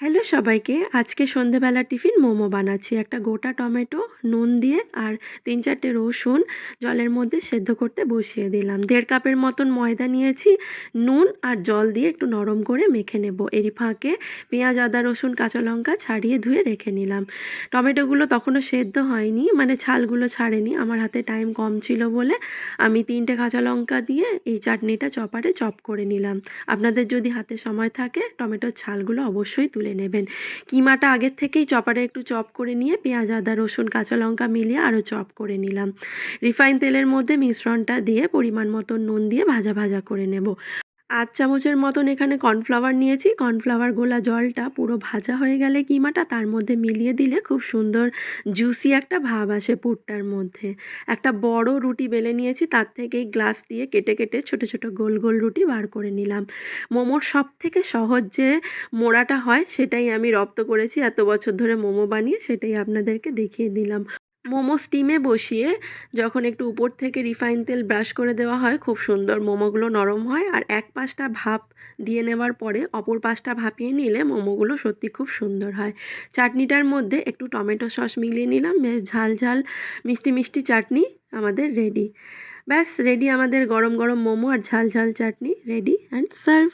Hello সবাইকে, আজকে সন্ধেবেলা টিফিন মোমো বানাচ্ছি। একটা গোটা টমেটো নুন দিয়ে আর ৩-৪টে রসুন জলের মধ্যে সেদ্ধ করতে বসিয়ে দিলাম। ১.৫ কাপের মতন ময়দা নিয়েছি, নুন আর জল দিয়ে একটু নরম করে মেখে নেব। এরই ফাঁকে পেঁয়াজ, আদা, রসুন, কাঁচা লঙ্কা ছাড়িয়ে ধুয়ে রেখে নিলাম। টমেটোগুলো তখনও সেদ্ধ হয়নি, মানে ছালগুলো ছাড়েনি। আমার হাতে টাইম কম ছিল বলে আমি ৩টে কাঁচা লঙ্কা দিয়ে এই চাটনিটা চপারে চপ করে নিলাম। আপনাদের যদি হাতে সময় থাকে টমেটোর ছালগুলো অবশ্যই তুলে নেবেন। কিমাটা আগের থেকেই চপারে একটু চপ করে নিয়ে পেঁয়াজ, আদা, রসুন, কাঁচা লঙ্কা মিলিয়ে আরও চপ করে নিলাম। রিফাইন তেলের মধ্যে মিশ্রণটা দিয়ে পরিমাণ মতো নুন দিয়ে ভাজা ভাজা করে নেব। ৮ চামচের মতন এখানে কর্নফ্লাওয়ার নিয়েছি। কর্নফ্লাওয়ার গোলা জলটা পুরো ভাজা হয়ে গেলে কিমাটা তার মধ্যে মিলিয়ে দিলে খুব সুন্দর জুসি একটা ভাব আসে পুরটার মধ্যে। একটা বড় রুটি বেলে নিয়েছি, তার থেকেই গ্লাস দিয়ে কেটে কেটে ছোট ছোট গোল গোল রুটি বার করে নিলাম। মোমোর সবথেকে সহজ যে মোড়াটা হয় সেটাই আমি রপ্ত করেছি এত বছর ধরে মোমো বানিয়ে, সেটাই আপনাদেরকে দেখিয়ে দিলাম। মোমো স্টিমে বসিয়ে যখন একটু উপর থেকে রিফাইন তেল ব্রাশ করে দেওয়া হয়, খুব সুন্দর মোমোগুলো নরম হয়। আর এক পাশটা ভাপ দিয়ে নেওয়ার পরে অপর পাশটা ভাপিয়ে নিলে মোমোগুলো সত্যি খুব সুন্দর হয়। চাটনিটার মধ্যে একটু টমেটো সস মিলিয়ে নিলাম, বেশ ঝাল ঝাল মিষ্টি মিষ্টি চাটনি আমাদের রেডি। ব্যাস রেডি আমাদের গরম গরম মোমো আর ঝাল ঝাল চাটনি রেডি অ্যান্ড সার্ভ।